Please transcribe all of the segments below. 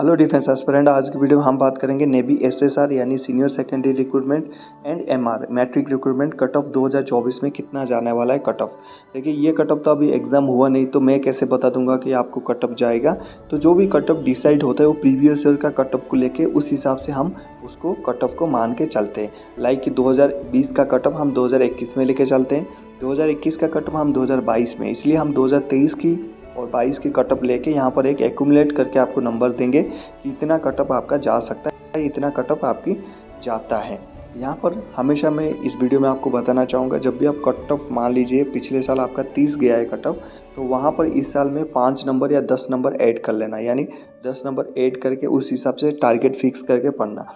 Hello defence aspirant, आज की video में हम बात करेंगे नेवी एसएसआर यानी senior secondary recruitment and MR matric recruitment cut off 2024 में कितना जाने वाला है कट ऑफ। देखिए ये कट ऑफ तो अभी एग्जाम हुआ नहीं तो मैं कैसे बता दूंगा कि आपको कट ऑफ जाएगा। तो जो भी कट ऑफ डिसाइड होता है वो प्रीवियस ईयर का कट ऑफ को लेके उस हिसाब से हम उसको कट ऑफ को मान के चलते हैं। लाइक कि 2020 का कट ऑफ हम 2021 में लेके चलते हैं, 2021 का कट ऑफ हम 2022 में, इसलिए हम 2023 की और 22 की कटअप लेके यहाँ पर एक एक्यूमुलेट करके आपको नंबर देंगे कि इतना कटअप आपका जा सकता है, इतना कटअप आपकी जाता है। यहाँ पर हमेशा मैं इस वीडियो में आपको बताना चाहूँगा, जब भी आप कटअप मान लीजिए पिछले साल आपका 30 गया है कटअप, तो वहाँ पर इस साल में 5 नंबर या 10 नंबर ऐड कर लेना, यानी 10 नंबर ऐड करके उस हिसाब से टारगेट फिक्स करके पढ़ना।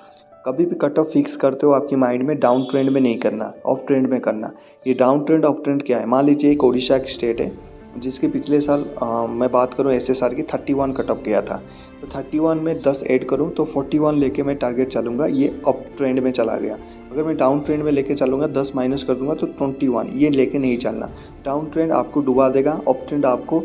कभी भी कट ऑफ फिक्स करते हो आपकी माइंड में डाउन ट्रेंड में नहीं करना, ऑफ ट्रेंड में करना। ये डाउन ट्रेंड ऑफ ट्रेंड क्या है, मान लीजिए एक उड़ीसा की स्टेट है जिसके पिछले साल मैं बात करूं एसएसआर की 31 कट ऑफ गया था, तो 31 में 10 ऐड करूं तो 41 लेके मैं टारगेट चलूँगा, ये अप ट्रेंड में चला गया। अगर मैं डाउन ट्रेंड में लेके चलूँगा 10 माइनस कर दूंगा तो 21, ये लेके नहीं चलना। डाउन ट्रेंड आपको डुबा देगा, अप ट्रेंड आपको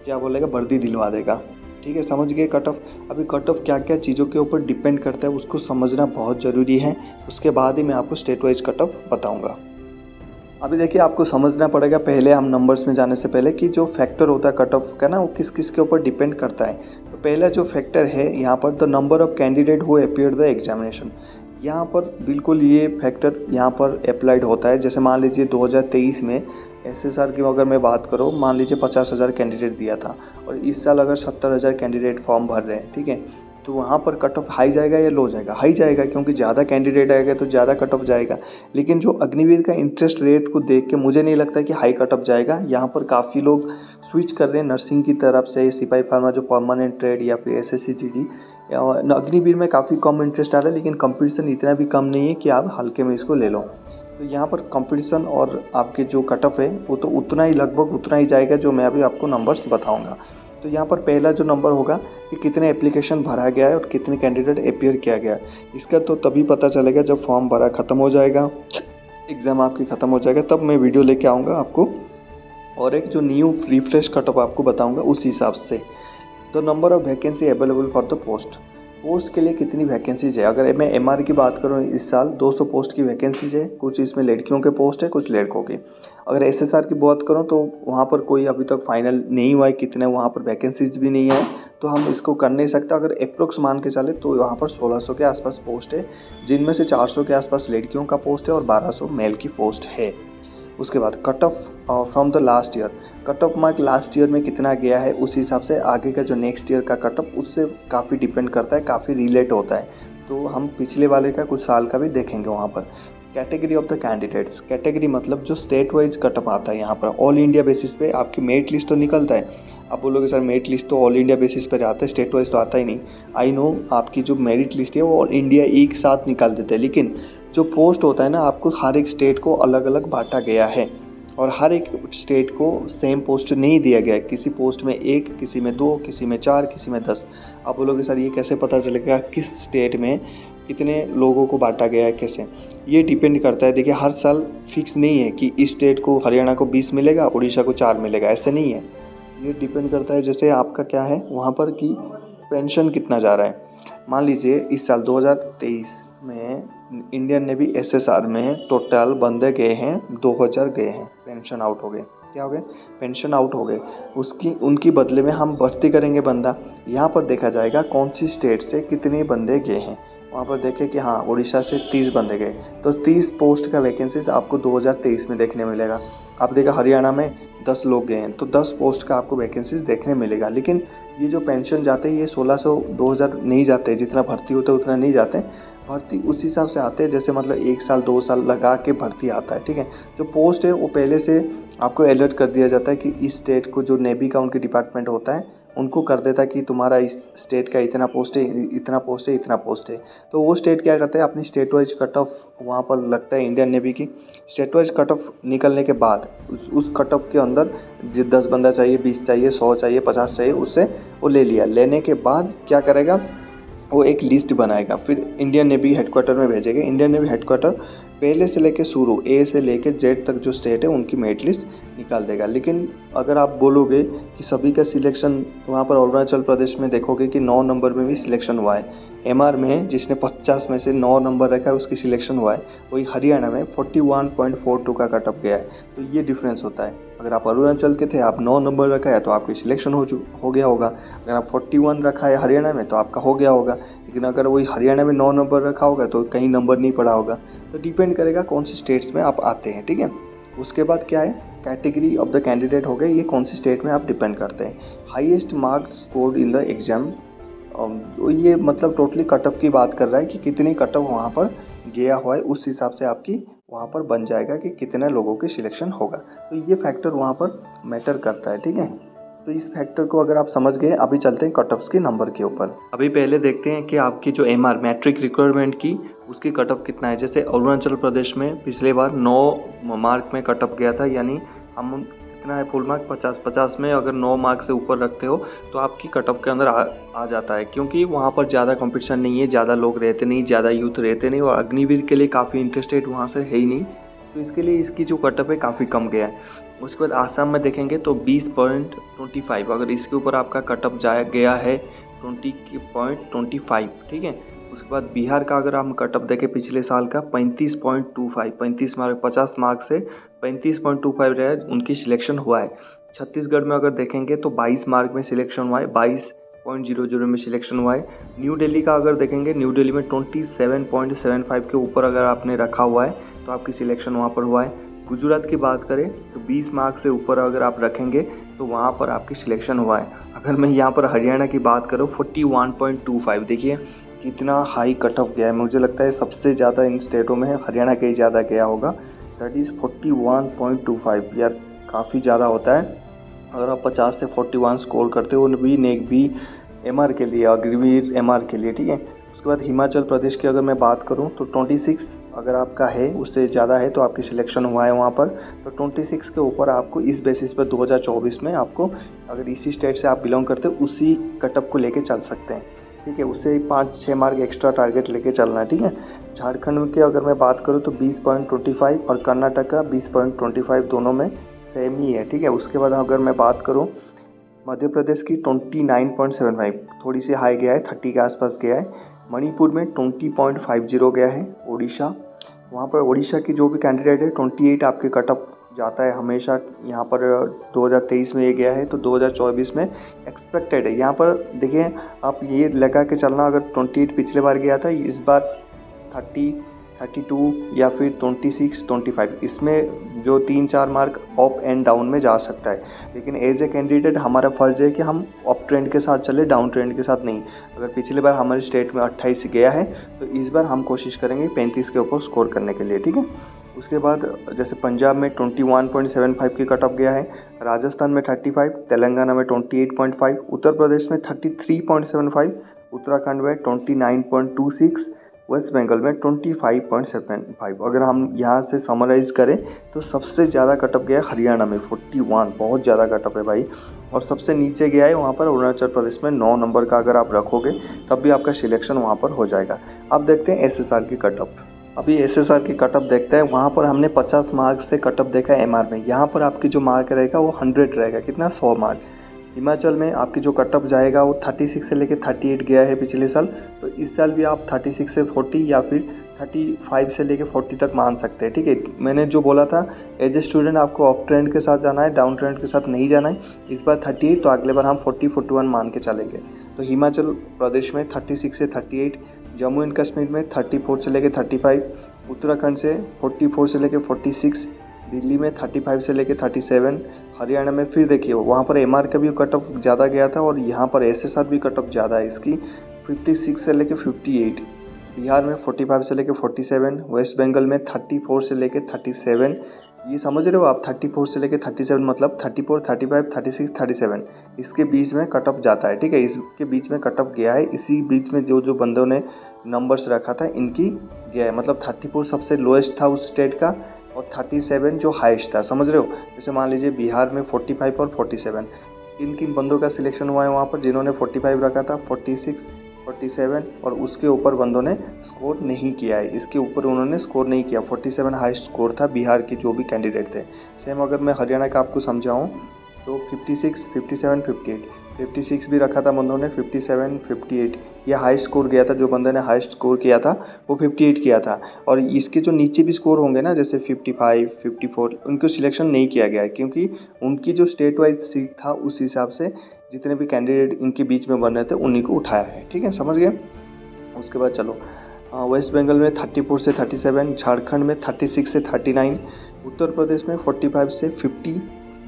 क्या बोलेगा, वर्दी दिलवा देगा। ठीक है, समझ गए कट ऑफ। अभी कट ऑफ क्या क्या चीज़ों के ऊपर डिपेंड करता है उसको समझना बहुत ज़रूरी है, उसके बाद ही मैं आपको स्टेट वाइज कट ऑफ बताऊँगा। अभी देखिए आपको समझना पड़ेगा पहले हम नंबर्स में जाने से पहले कि जो फैक्टर होता है कट ऑफ का ना, वो किस किस के ऊपर डिपेंड करता है। तो पहला जो फैक्टर है यहाँ पर the number of candidate who appear the examination, यहाँ पर बिल्कुल ये फैक्टर यहाँ पर अप्लाइड होता है। जैसे मान लीजिए 2023 में एसएसआर की अगर मैं बात करूँ, मान लीजिए 50,000 कैंडिडेट दिया था और इस साल अगर 70,000 कैंडिडेट फॉर्म भर रहे हैं, ठीक है, तो वहाँ पर कट ऑफ हाई जाएगा या लो जाएगा? हाई जाएगा, क्योंकि ज़्यादा कैंडिडेट आएगा तो ज़्यादा कट ऑफ जाएगा। लेकिन जो अग्निवीर का इंटरेस्ट रेट को देख के मुझे नहीं लगता कि हाई कट ऑफ जाएगा। यहाँ पर काफ़ी लोग स्विच कर रहे हैं नर्सिंग की तरफ से, सिपाही फार्मा जो परमानेंट ट्रेड या फिर एसएससी जीडी। अग्निवीर में काफ़ी कम इंटरेस्ट आ रहा है, लेकिन कंपटीशन इतना भी कम नहीं है कि आप हल्के में इसको ले लो। तो यहाँ पर कंपटीशन और आपके जो कट ऑफ है वो तो उतना ही, लगभग उतना ही जाएगा जो मैं अभी आपको नंबर्स बताऊँगा। तो यहाँ पर पहला जो नंबर होगा कि कितने एप्लीकेशन भरा गया है और कितने कैंडिडेट अपियर किया गया है। इसका तो तभी पता चलेगा जब फॉर्म भरा ख़त्म हो जाएगा, एग्ज़ाम आपकी ख़त्म हो जाएगा, तब मैं वीडियो लेके आऊँगा आपको और एक जो न्यू रिफ्रेश कट ऑफ आपको बताऊँगा उस हिसाब से। तो number of vacancy available for the post के लिए कितनी वैकेंसीज है। अगर मैं एमआर की बात करूँ, इस साल 200 पोस्ट की वैकेंसीज है, कुछ इसमें लड़कियों के पोस्ट है, कुछ लड़कों के। अगर एसएसआर की बात करूँ तो वहाँ पर कोई अभी तक फाइनल नहीं हुआ है कितने वहाँ पर वैकेंसीज भी नहीं है, तो हम इसको कर नहीं सकते। अगर अप्रोक्स मान के चले तो वहाँ पर 1600 के आसपास पोस्ट है, जिनमें से 400 के आसपास लड़कियों का पोस्ट है और 1200 मेल की पोस्ट है। उसके बाद cut off from the last year, cut off mark last year में कितना गया है उस हिसाब से आगे का जो नेक्स्ट ईयर का कट ऑफ उससे काफ़ी डिपेंड करता है, काफ़ी रिलेट होता है। तो हम पिछले वाले का कुछ साल का भी देखेंगे वहाँ पर। Category of the candidates, category मतलब जो स्टेट वाइज कट ऑफ आता है। यहाँ पर ऑल इंडिया बेसिस पे आपकी मेरिट लिस्ट तो निकलता है। आप बोलोगे सर मेरिट लिस्ट तो ऑल इंडिया बेसिस पर आता है, स्टेट वाइज तो आता ही नहीं। आई नो आपकी जो मेरिट लिस्ट है वो ऑल इंडिया एक साथ निकाल देते हैं, लेकिन जो पोस्ट होता है ना, आपको हर एक स्टेट को अलग अलग बांटा गया है और हर एक स्टेट को सेम पोस्ट नहीं दिया गया है। किसी पोस्ट में 1, किसी में 2, किसी में 4, किसी में 10। आप बोलोगे सर ये कैसे पता चलेगा किस स्टेट में कितने लोगों को बांटा गया है, कैसे? ये डिपेंड करता है। देखिए हर साल फिक्स नहीं है कि इस स्टेट को, हरियाणा को 20 मिलेगा, उड़ीसा को 4 मिलेगा, ऐसे नहीं है। ये डिपेंड करता है जैसे आपका क्या है वहाँ पर कि पेंशन कितना जा रहा है। मान लीजिए इस साल 2023 में इंडियन नेवी एसएसआर में टोटल बंदे गए हैं 2000 गए हैं, पेंशन आउट हो गए। क्या हो गए? पेंशन आउट हो गए। उनकी बदले में हम भर्ती करेंगे बंदा। यहाँ पर देखा जाएगा कौन सी स्टेट से कितने बंदे गए हैं। वहाँ पर देखें कि हाँ उड़ीसा से 30 बंदे गए, तो 30 पोस्ट का वैकेंसीज आपको 2023 में देखने मिलेगा। आप देखा हरियाणा में 10 लोग गए हैं तो 10 पोस्ट का आपको वैकेंसीज देखने मिलेगा। लेकिन ये जो पेंशन जाते हैं ये 1600 2000 नहीं जाते, जितना भर्ती होता है उतना नहीं जाते। भर्ती उस हिसाब से आते हैं जैसे मतलब 1 साल 2 साल लगा के भर्ती आता है। ठीक है, जो पोस्ट है वो पहले से आपको अलर्ट कर दिया जाता है कि इस स्टेट को जो नेवी का उनके डिपार्टमेंट होता है उनको कर देता है कि तुम्हारा इस स्टेट का इतना पोस्ट है, इतना पोस्ट है, इतना पोस्ट है। तो वो स्टेट क्या करता है, अपनी स्टेट वाइज कट ऑफ वहाँ पर लगता है इंडियन नेवी की। स्टेट वाइज कट ऑफ निकलने के बाद उस कट ऑफ के अंदर जो 10 बंदा चाहिए, 20 चाहिए, 100 चाहिए, 50 चाहिए, उससे वो ले लिया। लेने के बाद क्या करेगा, वो एक लिस्ट बनाएगा, फिर इंडियन नेवी हेडक्वार्टर में भेजेगा। इंडियन नेवी हेडक्वार्टर पहले से लेके शुरू ए से लेके जेड तक जो स्टेट है उनकी मेरिट लिस्ट निकाल देगा। लेकिन अगर आप बोलोगे कि सभी का सिलेक्शन, वहाँ पर अरुणाचल प्रदेश में देखोगे कि 9 नंबर में भी सिलेक्शन हुआ है। एमआर में जिसने 50 में से 9 नंबर रखा है उसकी सिलेक्शन हुआ है, वही हरियाणा में 41.42 का कट ऑफ गया है। तो ये डिफरेंस होता है। अगर आप अरुणाचल के थे, आप 9 नंबर रखा है तो आपकी सिलेक्शन हो गया होगा। अगर आप 41 रखा है हरियाणा में तो आपका हो गया होगा। लेकिन अगर वही हरियाणा में 9 नंबर रखा होगा तो कहीं नंबर नहीं पड़ा होगा। तो डिपेंड करेगा कौन से स्टेट्स में आप आते हैं, ठीक है। उसके बाद क्या है, कैटेगरी ऑफ द कैंडिडेट हो गए, ये कौन सी स्टेट में आप डिपेंड करते हैं। Highest marks scored in the exam, ये मतलब टोटली कट ऑफ की बात कर रहा है कि कितनी कट ऑफ वहाँ पर गया हुआ है, उस हिसाब से आपकी वहाँ पर बन जाएगा कि कितने लोगों की सिलेक्शन होगा। तो ये फैक्टर वहाँ पर मैटर करता है, ठीक है। तो इस फैक्टर को अगर आप समझ गए, अभी चलते हैं कट ऑफ्स के नंबर के ऊपर। अभी पहले देखते हैं कि आपकी जो एमआर मैट्रिक रिक्वायरमेंट की उसकी कट ऑफ कितना है। जैसे अरुणाचल प्रदेश में पिछले बार 9 मार्क में कट ऑफ गया था, यानी हम कितना है फुल मार्क 50 में अगर 9 मार्क से ऊपर रखते हो तो आपकी कट ऑफ के अंदर आ जाता है। क्योंकि वहाँ पर ज़्यादा कंपटीशन नहीं है, ज़्यादा लोग रहते नहीं, ज़्यादा यूथ रहते नहीं, और अग्निवीर के लिए काफ़ी इंटरेस्टेड वहाँ से है ही नहीं। तो इसके लिए इसकी जो कट ऑफ है काफ़ी कम गया है। उसके बाद आसाम में देखेंगे तो 20.25, अगर इसके ऊपर आपका कट ऑफ गया है 20.25, ठीक है। उसके बाद बिहार का अगर हम कट ऑफ देखें पिछले साल का 35.25, 35 मार्क 50 मार्क से 35.25 रहा, उनकी सिलेक्शन हुआ है। छत्तीसगढ़ में अगर देखेंगे तो 22 मार्क में सिलेक्शन हुआ है, 22.00 में सिलेक्शन हुआ है। न्यू दिल्ली का अगर देखेंगे, न्यू दिल्ली में 27.75 के ऊपर अगर आपने रखा हुआ है तो आपकी सिलेक्शन वहाँ पर हुआ है। गुजरात की बात करें तो 20 मार्क से ऊपर अगर आप रखेंगे तो वहाँ पर आपकी सिलेक्शन हुआ है। अगर मैं यहाँ पर हरियाणा की बात करूँ 41.25, देखिए कितना हाई कट ऑफ गया है। मुझे लगता है सबसे ज़्यादा इन स्टेटों में हरियाणा का ही ज़्यादा गया होगा, दैट इज़ 41.25। यार काफ़ी ज़्यादा होता है। अगर आप 50 से 41 स्कोर करते हो नेक भी एमआर के लिए, अग्निवीर एमआर के लिए, ठीक है। उसके बाद हिमाचल प्रदेश की अगर मैं बात करूँ तो 26 अगर आपका है, उससे ज़्यादा है तो आपकी सिलेक्शन हुआ है वहाँ पर। तो 26 के ऊपर आपको इस बेसिस पर 2024 में आपको, अगर इसी स्टेट से आप बिलोंग करते हो, उसी कटअप को लेके चल सकते हैं, ठीक है। उससे 5-6 मार्क एक्स्ट्रा टारगेट लेके चलना है, ठीक है। झारखंड के अगर मैं बात करूँ तो 20.25 और कर्नाटक का 20.25 दोनों में सेम ही है, ठीक है। उसके बाद अगर मैं बात करूँ मध्य प्रदेश की 29.75, थोड़ी सी हाई गया है, 30 के आसपास गया है। मणिपुर में 20.50 गया है। ओडिशा, वहाँ पर ओडिशा की जो भी कैंडिडेट है 28 आपके कट ऑफ जाता है हमेशा। यहाँ पर 2023 में ये गया है तो 2024 में एक्सपेक्टेड है। यहाँ पर देखिए आप ये लगा के चलना, अगर 28 पिछले बार गया था, इस बार 30, 32 या फिर 26, 25, इसमें जो 3-4 मार्क अप एंड डाउन में जा सकता है। लेकिन एज ए कैंडिडेट हमारा फ़र्ज़ है कि हम अप ट्रेंड के साथ चले, डाउन ट्रेंड के साथ नहीं। अगर पिछले बार हमारे स्टेट में 28 गया है तो इस बार हम कोशिश करेंगे 35 के ऊपर स्कोर करने के लिए, ठीक है। उसके बाद जैसे पंजाब में 21.75 की कट ऑफ गया है, राजस्थान में 35, तेलंगाना में 28.5, उत्तर प्रदेश में 33.75, उत्तराखंड में 29.26, वेस्ट बंगाल में 25.75। अगर हम यहाँ से समराइज़ करें तो सबसे ज़्यादा कट ऑफ गया है हरियाणा में 41, बहुत ज़्यादा कट ऑफ है भाई। और सबसे नीचे गया है वहाँ पर अरुणाचल प्रदेश में 9 नंबर का अगर आप रखोगे तब भी आपका सिलेक्शन वहाँ पर हो जाएगा। अब देखते हैं एसएसआर की कट ऑफ। अभी एसएसआर की कट ऑफ देखते हैं। वहाँ पर हमने 50 मार्क्स से कट ऑफ देखा है एमआर में। यहाँ पर आपकी जो मार्क रहेगा वो 100 रहेगा, कितना 100 मार्क। हिमाचल में आपकी जो कट ऑफ जाएगा वो 36 से लेकर 38 गया है पिछले साल, तो इस साल भी आप 36 से 40 या फिर 35 से लेकर 40 तक मान सकते हैं, ठीक है। मैंने जो बोला था एज ए स्टूडेंट आपको अप ट्रेंड के साथ जाना है, डाउन ट्रेंड के साथ नहीं जाना है। इस बार 38 तो अगले बार हम 40-41 मान के चलेंगे। तो हिमाचल प्रदेश में 36 से 38, जम्मू एंड कश्मीर में 34 से लेकर 35, उत्तराखंड से 44 से लेकर 46, दिल्ली में 35 से लेकर 37, हरियाणा में फिर देखिए वहाँ पर एमआर का भी कट ऑफ ज़्यादा गया था और यहाँ पर एसएसआर भी कट ऑफ ज़्यादा है इसकी, 56 से लेकर 58, बिहार में 45 से लेकर 47, वेस्ट बंगाल में 34 से लेकर 37। ये समझ रहे हो आप, 34 से लेकर 37 मतलब 34, 35, 36, 37 इसके बीच में कट ऑफ जाता है, ठीक है। इसके बीच में कट ऑफ गया है, इसी बीच में जो बंदों ने नंबर्स रखा था इनकी गया है। मतलब 34 सबसे लोएस्ट था उस स्टेट का और 37 जो हाईएस्ट था, समझ रहे हो। जैसे मान लीजिए बिहार में 45 और 47, किन किन बंदों का सिलेक्शन हुआ है वहाँ पर जिन्होंने 45 रखा था, 46, 47 और उसके ऊपर बंदों ने स्कोर नहीं किया है, इसके ऊपर उन्होंने स्कोर नहीं किया। 47 हाईएस्ट स्कोर था बिहार के जो भी कैंडिडेट थे। सेम अगर मैं हरियाणा का आपको समझाऊँ तो 56, 57, 58, 56 भी रखा था बंदों ने, 57, 58 ये हाईएस्ट स्कोर गया था। जो बंदे ने हाईएस्ट स्कोर किया था वो 58 किया था। और इसके जो नीचे भी स्कोर होंगे ना, जैसे 55, 54, उनको सिलेक्शन नहीं किया गया है, क्योंकि उनकी जो स्टेट वाइज सीट था उस हिसाब से जितने भी कैंडिडेट इनके बीच में बन रहे थे उन्हीं को उठाया है। ठीक है, समझ गए। उसके बाद चलो, वेस्ट बंगाल में 34 से 37, झारखंड में 36 से 39, उत्तर प्रदेश में 45 से 50,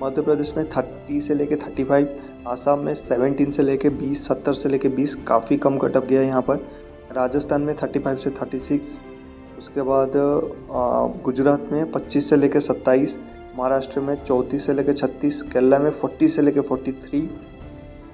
मध्य प्रदेश में 30 से लेके 35, आसाम में 17 से लेके 20, 70 से लेके 20, काफ़ी कम कटअप गया यहाँ पर। राजस्थान में 35 से 36, उसके बाद गुजरात में 25 से लेके 27, महाराष्ट्र में 34 से लेके 36, केरला में 40 से लेके 43,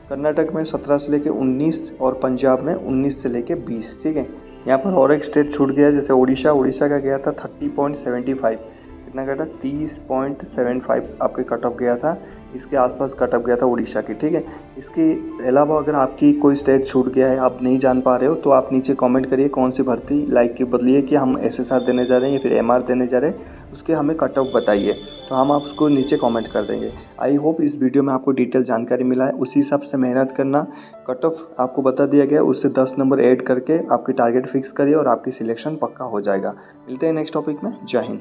कर्नाटक में 17 से लेके 19 और पंजाब में 19 से लेके 20। ठीक है, यहाँ पर और एक स्टेट छूट गया, जैसे उड़ीसा का गया था 30.75, कितना गया था 30.75 आपके कट ऑफ गया था, इसके आसपास कट ऑफ गया था उड़ीसा की। ठीक है, इसके अलावा अगर आपकी कोई स्टेट छूट गया है, आप नहीं जान पा रहे हो, तो आप नीचे कमेंट करिए कौन सी भर्ती लाइक की बदली है, कि हम SSR देने जा रहे हैं या फिर MR देने जा रहे हैं, उसके हमें कट ऑफ बताइए, तो हम आप उसको नीचे कमेंट कर देंगे। आई होप इस वीडियो में आपको डिटेल जानकारी मिला है, उसी हिसाब से मेहनत करना। कट ऑफ आपको बता दिया गया, उससे 10 नंबर ऐड करके आपकी टारगेट फिक्स करिए और आपकी सिलेक्शन पक्का हो जाएगा। मिलते हैं नेक्स्ट टॉपिक में। जय हिंद।